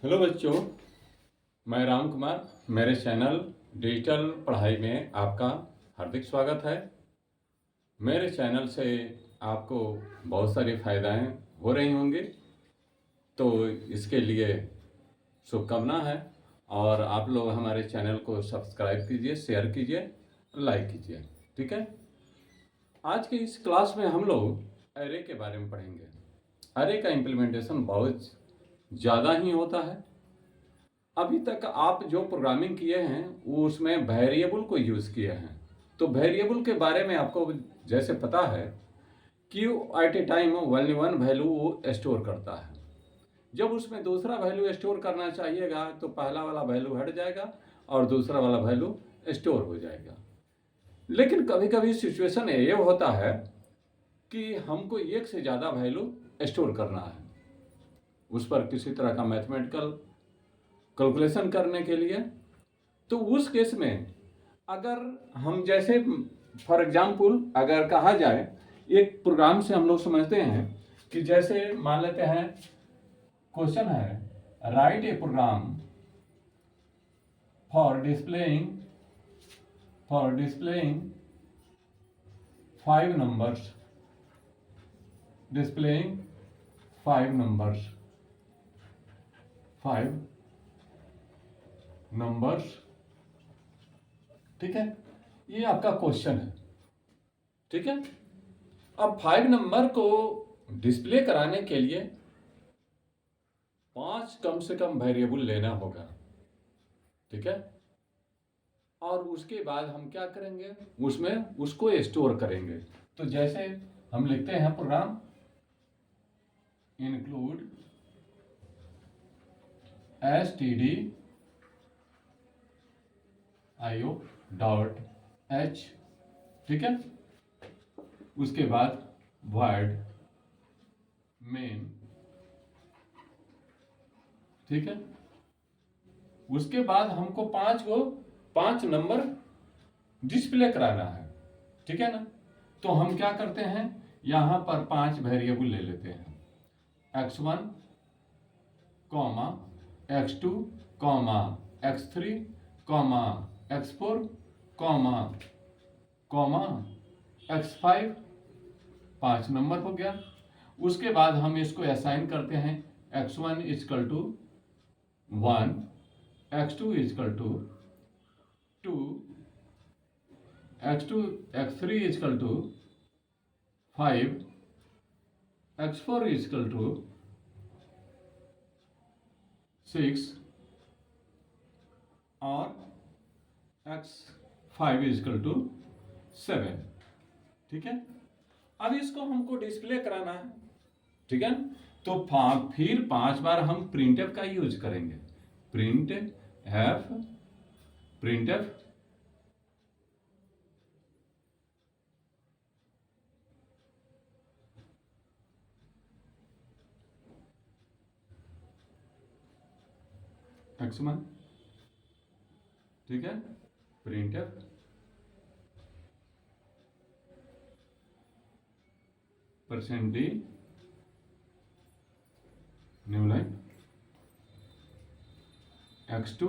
Hello बच्चों, मैं राम कुमार। मेरे चैनल डिजिटल पढ़ाई में आपका हार्दिक स्वागत है। मेरे चैनल से आपको बहुत सारी फायदाएं हो रही होंगी, तो इसके लिए शुभकामना है। और आप लोग हमारे चैनल को सब्सक्राइब कीजिए, शेयर कीजिए, लाइक कीजिए। ठीक है। आज के इस क्लास में हम लोग एरे के बारे में पढ़ेंगे। एरे का इम्प्लीमेंटेशन बहुत ज़्यादा ही होता है। अभी तक आप जो प्रोग्रामिंग किए हैं वो उसमें वेरिएबल को यूज़ किए हैं। तो वेरिएबल के बारे में आपको जैसे पता है कि at a time only one value वो स्टोर करता है। जब उसमें दूसरा वैल्यू स्टोर करना चाहिएगा तो पहला वाला वैल्यू हट जाएगा और दूसरा वाला वैल्यू स्टोर हो जाएगा। लेकिन कभी कभी सिचुएशन ये होता है कि हमको एक से ज़्यादा वैल्यू स्टोर करना है, उस पर किसी तरह का मैथमेटिकल कैलकुलेशन करने के लिए। तो उस केस में अगर हम जैसे फॉर एग्जांपल अगर कहा जाए, एक प्रोग्राम से हम लोग समझते हैं कि जैसे मान लेते हैं क्वेश्चन है write a program for displaying 5 numbers, displaying 5 numbers, 5 numbers। ठीक है, ये आपका क्वेश्चन है। ठीक है। अब 5 नंबर को डिस्प्ले कराने के लिए 5 कम से कम वेरिएबल लेना होगा। ठीक है। और उसके बाद हम क्या करेंगे, उसमें उसको स्टोर करेंगे। तो जैसे हम लिखते हैं प्रोग्राम इंक्लूड stdio.h। ठीक है। उसके बाद void main। ठीक है। उसके बाद हमको 5 नंबर डिस्प्ले कराना है। ठीक है ना। तो हम क्या करते हैं, यहां पर 5 वेरिएबल ले लेते हैं, x1, x2, x3, x4, x5। 5 number हो गया। उसके बाद हम इसको असाइन करते हैं x1 equal to 1, x2 equal to 2, x3 equal to 5, x4 equal to 6 और x5 इजकल टू 7। ठीक है। अब इसको हमको डिस्प्ले कराना है। ठीक है। तो फिर 5 बार हम प्रिंटफ का यूज करेंगे। Printf x1। ठीक है। Printf %d new line x2।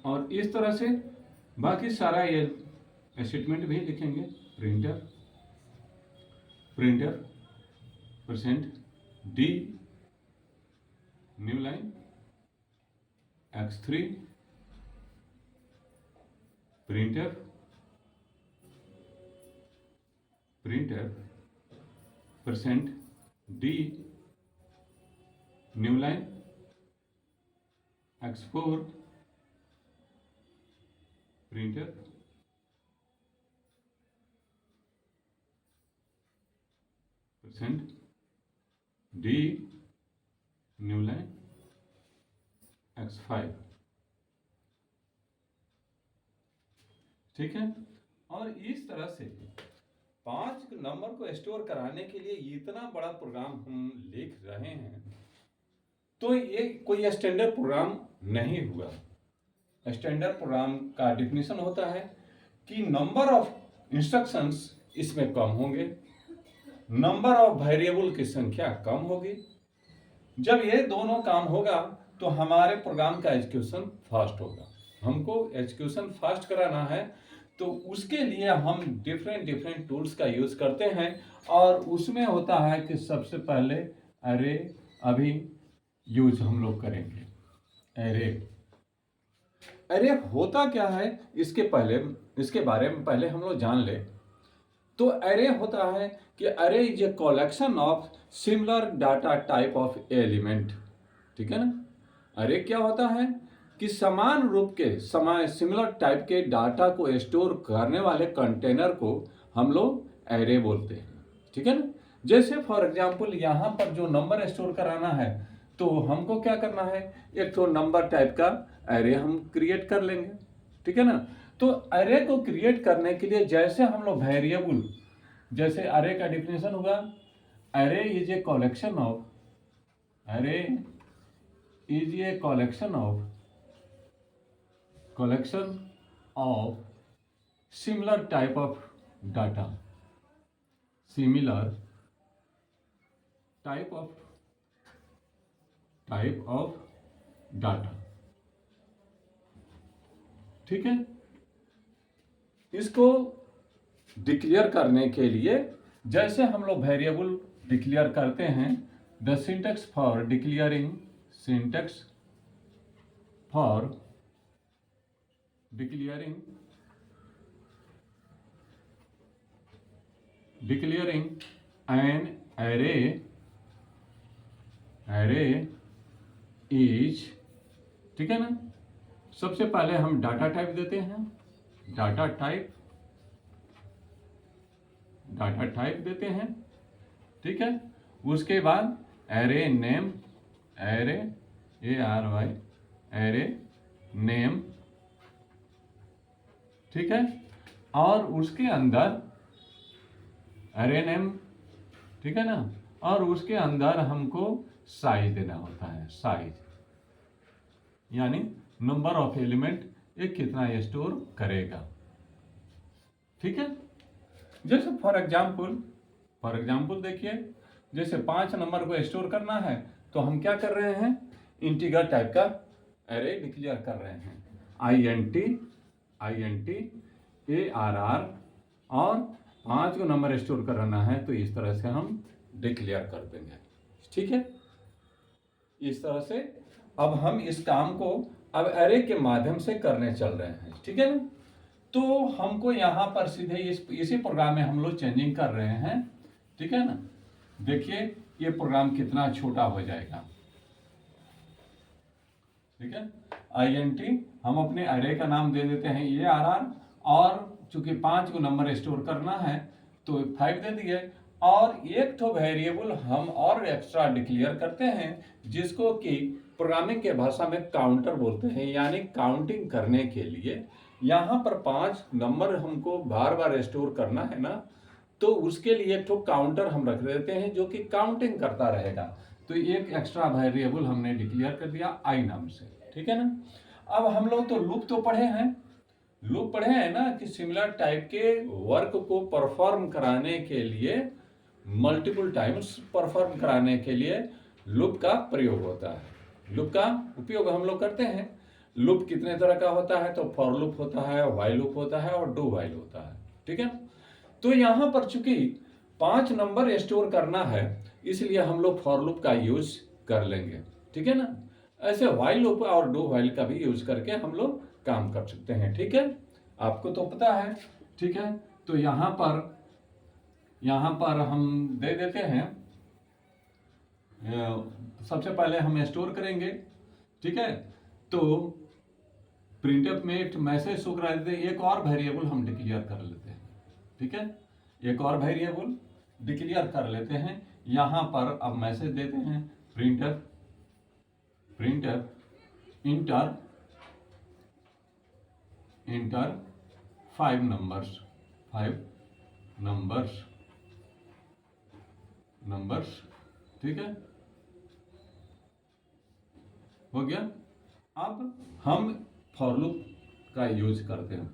और इस तरह से बाकी सारा ये स्टेटमेंट भी लिखेंगे। Printf %d new line x3। Printf %d new line x4। Printf %d new line x5। ठीक है। और इस तरह से 5 नंबर को स्टोर कराने के लिए इतना बड़ा प्रोग्राम हम लिख रहे हैं, तो ये कोई स्टैंडर्ड प्रोग्राम नहीं हुआ। स्टैंडर्ड प्रोग्राम का डिफिनीशन होता है कि नंबर ऑफ इंस्ट्रक्शंस इसमें कम होंगे, नंबर ऑफ वेरिएबल की संख्या कम होगी, जब ये दोनों काम होगा तो हमारे प्रोग्राम का एग्जीक्यूशन फास्ट होगा। हमको एग्जीक्यूशन फास्ट कराना है तो उसके लिए हम डिफरेंट टूल्स का यूज करते हैं, और उसमें होता है कि सबसे पहले अरे अभी यूज हम लोग करेंगे। अरे अरे होता क्या है इसके बारे में पहले हम लोग जान ले। तो अरे होता है कि अरे is a collection of similar data type of element. ठीक है ना। अरे क्या होता है कि समान रूप के सिमिलर टाइप के डाटा को स्टोर करने वाले कंटेनर को हम लोग अरे बोलते हैं। ठीक है ना। जैसे फॉर एग्जांपल यहाँ पर जो नंबर स्टोर कराना है तो हमको क्या करना है, एक तो नंबर टाइप का अरे हम क्रिएट कर लेंगे। ठीक है ना। तो अरे को क्रिएट करने के लिए जैसे हम लोग वेरिएबल, जैसे अरे का डिफिनेशन होगा अरे इज ए कलेक्शन ऑफ, अरे is a collection of similar type of data, similar type of data। ठीक है। इसको डिक्लेयर करने के लिए जैसे हम लोग वेरिएबल डिक्लेयर करते हैं, the syntax for declaring an array is, ठीक है ना। सबसे पहले हम डाटा टाइप देते हैं, डाटा टाइप देते हैं। ठीक है। उसके बाद array नेम, array नेम। ठीक है। और उसके अंदर अरे नेम, ठीक है ना, और उसके अंदर हमको साइज देना होता है, साइज यानी नंबर ऑफ एलिमेंट ये कितना स्टोर करेगा। ठीक है। जैसे फॉर एग्जाम्पल देखिए, जैसे 5 नंबर को स्टोर करना है तो हम क्या कर रहे हैं, इंटीजर टाइप का अरे डिक्लेयर कर रहे हैं, INT ARR, और 5 को नंबर स्टोर करना है तो इस तरह से हम डिक्लेयर कर देंगे। ठीक है। इस तरह से अब हम इस काम को अब अरे के माध्यम से करने चल रहे हैं। ठीक है ना। तो हमको यहाँ पर सीधे इसी प्रोग्राम में हम लोग चेंजिंग कर रहे हैं। ठीक है ना। देखिए ये प्रोग्राम कितना छोटा हो जाएगा। ठीक है। INT हम अपने अरे का नाम दे देते हैं ARR, और चूंकि 5 को नंबर स्टोर करना है तो 5 दे दिए, और एक तो वेरिएबल हम और एक्स्ट्रा डिक्लेयर करते हैं जिसको कि प्रोग्रामिंग के भाषा में काउंटर बोलते हैं, यानी काउंटिंग करने के लिए यहाँ पर 5 नंबर हमको बार बार स्टोर करना है ना, तो उसके लिए एक तो काउंटर हम रख देते हैं जो कि काउंटिंग करता रहेगा। तो एक एक्स्ट्रा वेरिएबल हमने डिक्लेयर कर दिया आई नाम से। ठीक है ना। अब हम लोग तो लूप तो पढ़े हैं ना कि सिमिलर टाइप के वर्क को परफॉर्म कराने के लिए, मल्टीपल टाइम्स परफॉर्म कराने के लिए लूप का प्रयोग होता है। लूप का उपयोग हम लोग करते हैं। लूप कितने तरह का होता है, तो फॉर लूप होता है, व्हाइल लूप होता है और डू व्हाइल होता है। ठीक है। तो यहाँ पर चूंकि 5 नंबर स्टोर करना है इसलिए हम लोग फॉर लूप का यूज कर लेंगे। ठीक है ना। ऐसे व्हाइल लूप और डू व्हाइल का भी यूज करके हम लोग काम कर सकते हैं। ठीक है। आपको तो पता है। ठीक है। तो यहाँ पर हम दे देते हैं, सबसे पहले हम स्टोर करेंगे। ठीक है। तो प्रिंटफ में एक मैसेज शो करा देते हैं, एक और वेरिएबल हम डिक्लेयर कर लेते हैं। ठीक है। एक और वेरिएबल डिक्लेयर कर लेते हैं। यहाँ पर अब मैसेज देते हैं प्रिंटफ इंटर 5 नंबर्स। ठीक है। हो गया। अब हम फॉर लूप का यूज करते हैं।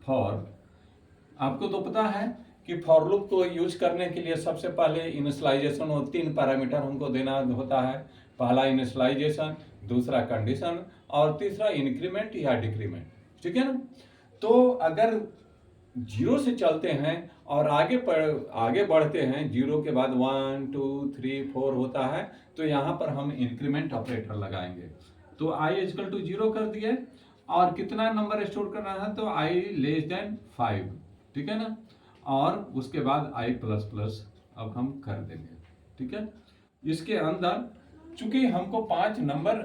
आपको तो पता है कि फॉर लूप को यूज करने के लिए सबसे पहले इनिशियलाइजेशन और 3 पैरामीटर हमको देना होता है। पहला इनिशियलाइजेशन, दूसरा कंडीशन और तीसरा इंक्रीमेंट या डिक्रीमेंट, ठीक है ना। तो अगर 0 से चलते हैं और आगे बढ़ते हैं, 0 के बाद 1 2 3 4 होता है, तो यहाँ पर हम इंक्रीमेंट ऑपरेटर लगाएंगे। तो i इक्वल टू 0 कर दिए और कितना नंबर स्टोर करना है, तो i लेस देन 5, ठीक है ना। और उसके बाद i प्लस प्लस अब हम कर देंगे, ठीक है। इसके अंदर चूंकि हमको 5 नंबर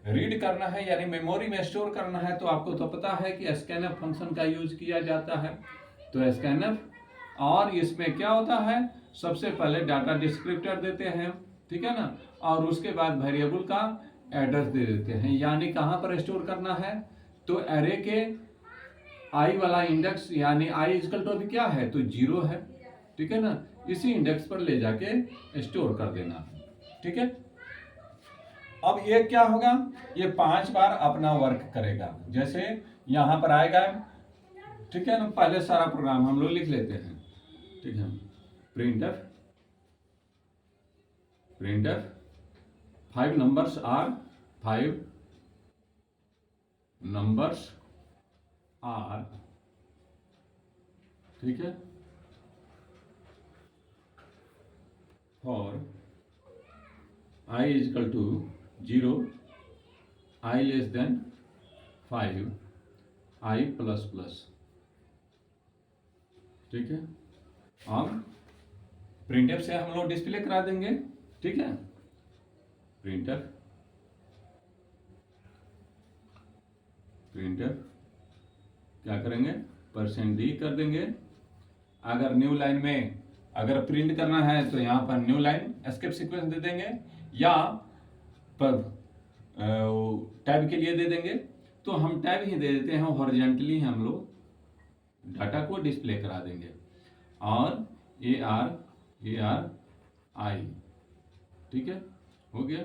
रीड करना है यानी मेमोरी में स्टोर करना है, तो आपको तो पता है कि स्कैनफ फंक्शन का यूज किया जाता है। तो स्कैनफ, और इसमें क्या होता है, सबसे पहले डाटा डिस्क्रिप्टर देते हैं, ठीक है ना, और उसके बाद वेरिएबल का एड्रेस दे देते हैं, यानी कहाँ पर स्टोर करना है, तो एरे के आई वाला इंडेक्स, यानी आई इक्वल टू अभी क्या है, तो 0 है, ठीक है ना, इसी इंडेक्स पर ले जाके स्टोर कर देना, ठीक है। अब ये क्या होगा, ये 5 बार अपना वर्क करेगा। जैसे यहां पर आएगा, ठीक है ना, पहले सारा प्रोग्राम हम लोग लिख लेते हैं, ठीक है। Printf 5 numbers are 5 numbers are, ठीक है, for i equal to 0, i less than 5, i plus plus, ठीक है। अब प्रिंटफ से हम लोग डिस्प्ले करा देंगे, ठीक है। प्रिंटफ क्या करेंगे, %d कर देंगे। अगर न्यू लाइन में अगर प्रिंट करना है तो यहाँ पर न्यू लाइन एस्केप सीक्वेंस दे देंगे, या टैब के लिए दे देंगे। तो हम टैब ही दे देते हैं, हॉरिजॉन्टली हम लोग डाटा को डिस्प्ले करा देंगे। और ARI, ठीक है, हो गया।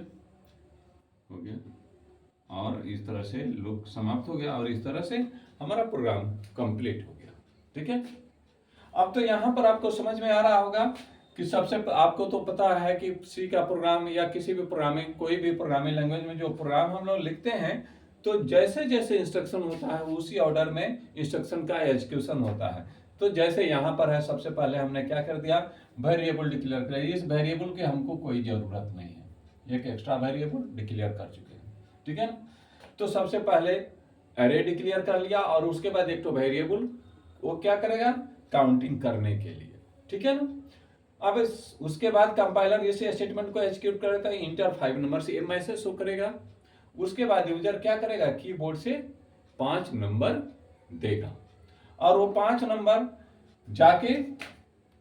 और इस तरह से लूप समाप्त हो गया और इस तरह से हमारा प्रोग्राम कंप्लीट हो गया, ठीक है। अब तो यहाँ पर आपको समझ में आ रहा होगा कि सबसे आपको तो पता है कि सी का प्रोग्राम या किसी भी प्रोग्रामिंग, कोई भी प्रोग्रामिंग लैंग्वेज में जो प्रोग्राम हम लोग लिखते हैं, तो जैसे जैसे इंस्ट्रक्शन होता है उसी ऑर्डर में इंस्ट्रक्शन का एग्जीक्यूशन होता है। तो जैसे यहाँ पर है, सबसे पहले हमने क्या कर दिया, वेरिएबल डिक्लेयर कर दिया। इस वेरिएबल की हमको कोई जरूरत नहीं है, एक एक्स्ट्रा वेरिएबल डिक्लेयर कर चुके हैं, ठीक है ना। तो सबसे पहले एरे डिक्लेयर कर लिया और उसके बाद एक तो वेरिएबल वो क्या करेगा, काउंटिंग करने के लिए, ठीक है ना। अब उसके बाद कंपाइलर इस स्टेटमेंट को एग्जीक्यूट करेगा, इंटर 5 नंबर से मैसेज शो करेगा। उसके बाद यूजर क्या करेगा, कीबोर्ड से 5 नंबर देगा और वो 5 नंबर जाके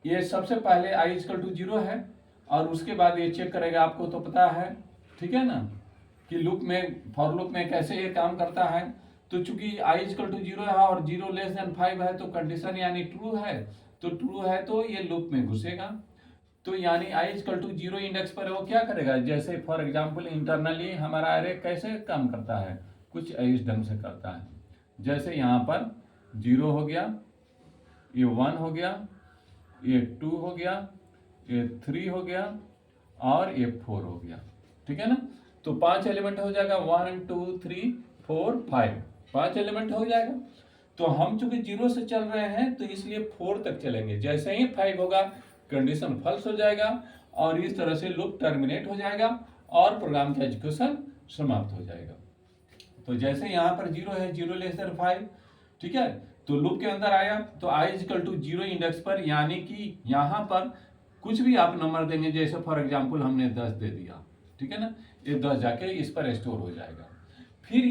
ये सबसे पहले i इक्वल टू 0 है और उसके बाद ये चेक करेगा, आपको तो पता है, ठीक है ना, कि लूप में, फॉर लूप में कैसे ये काम करता है। तो चूंकि i इक्वल टू 0 है और 0 लेस देन 5 है, तो कंडीशन यानी ट्रू है, तो ट्रू है तो ये लूप में घुसेगा। तो यानी i इक्वल टू 0 इंडेक्स पर वो क्या करेगा, जैसे फॉर एग्जांपल इंटरनली हमारा एरे कैसे काम करता है, कुछ इस ढंग से करता है। जैसे यहाँ पर 0 हो गया, ये 1 हो गया, ये 2 हो गया, ये 3 हो गया और ये 4 हो गया, ठीक है ना। तो 5 एलिमेंट हो जाएगा, 1 2 3 4 5, 5 एलिमेंट हो जाएगा। तो हम चूंकि 0 से चल रहे हैं तो इसलिए 4 तक चलेंगे। जैसे ही 5 होगा कंडीशन फॉल्स हो जाएगा और इस तरह से लूप टर्मिनेट हो जाएगा और प्रोग्राम का एग्जीक्यूशन समाप्त हो जाएगा। तो जैसे यहाँ पर 0 है, 0 लेस देन 5, ठीक है, तो लूप के अंदर आया तो i इक्वल टू 0 इंडेक्स पर, यानी कि यहाँ पर कुछ भी आप नंबर देंगे, जैसे फॉर एग्जांपल हमने 10 दे दिया, ठीक है ना, ये 10 जाके इस पर स्टोर हो जाएगा। फिर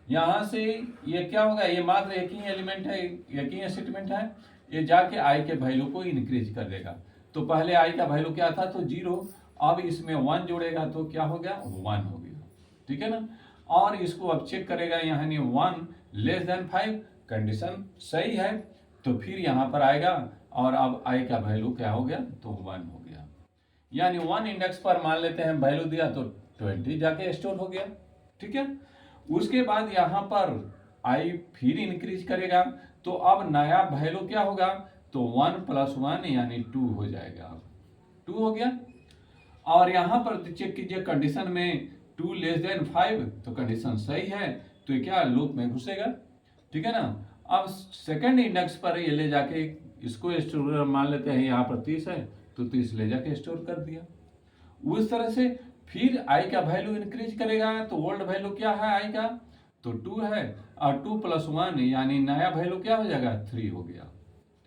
यहाँ से ये क्या होगा, ये मात्र एक ही एलिमेंट है, एक ही स्टेटमेंट है, ये जाके i के वैल्यू को इंक्रीज कर देगा। तो पहले i का वैल्यू क्या था, तो 0, अब इसमें 1 जोड़ेगा तो क्या हो गया, 1 हो गया, ठीक है ना। और इसको अब चेक करेगा, यानी 1 लेस देन 5, कंडीशन सही है, तो फिर यहाँ पर आएगा और अब i का वैल्यू क्या हो गया, तो 1 हो गया। यानी 1 इंडेक्स पर मान लेते हैं वैल्यू दिया तो 20 जाके स्टोर हो गया, ठीक है। उसके बाद यहाँ पर i फिर इंक्रीज करेगा, तो अब नया वैल्यू क्या होगा, तो 1 + 1 यानी 2 हो जाएगा, 2 हो गया। और यहाँ पर चेक कीजिए कंडीशन में 2 लेस देन 5, तो कंडीशन सही है, तो ये क्या लूप में घुसेगा, ठीक है ना। अब सेकंड इंडेक्स पर ये ले जाके इसको स्टोर मान लेते हैं, यहाँ पर 30 है तो 30 ले जाके स्टोर कर दिया। उस तरह से फिर आई का वैल्यू इंक्रीज करेगा, तो ओल्ड वैल्यू क्या है आई का, तो 2 है, और 2 + 1 यानी नया वैल्यू क्या हो जाएगा 3 हो गया,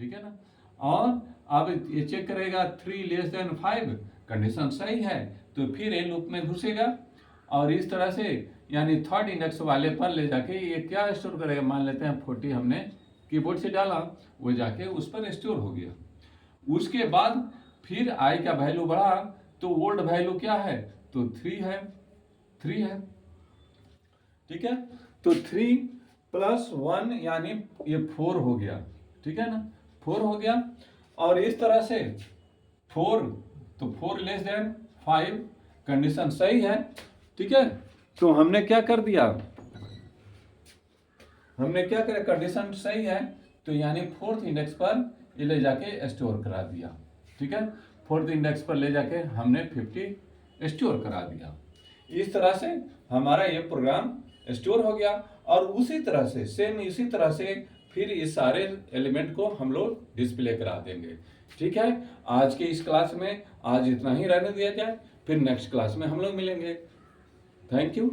ठीक है ना। और अब ये चेक करेगा 3 लेस देन 5, कंडीशन सही है, तो फिर ये लूप में घुसेगा और इस तरह से यानी थर्ड इंडेक्स वाले पर ले जाके ये क्या स्टोर करेगा, मान लेते हैं 40 हमने कीबोर्ड से डाला, वो जाके उस पर स्टोर हो गया। उसके बाद फिर आई का वैल्यू बढ़ा, तो ओल्ड वैल्यू क्या है, तो 3 है, 3 है, ठीक है। तो 3 + 1 यानी ये 4 हो गया, ठीक है ना, 4 हो गया। और इस तरह से 4, तो 4 लेस देन 5, कंडीशन सही है, ठीक है। तो हमने क्या कर दिया, हमने क्या करा, कंडीशन सही है, तो यानी फोर्थ इंडेक्स पर ये ले जाके स्टोर करा दिया, ठीक है। फोर्थ इंडेक्स पर ले जाके हमने 50 स्टोर करा दिया। इस तरह से हमारा ये प्रोग्राम स्टोर हो गया। और उसी तरह से सेम इसी तरह से फिर इस सारे एलिमेंट को हम लोग डिस्प्ले करा देंगे, ठीक है। आज के इस क्लास में आज इतना ही रहने दिया जाए, फिर नेक्स्ट क्लास में हम लोग मिलेंगे। Thank you.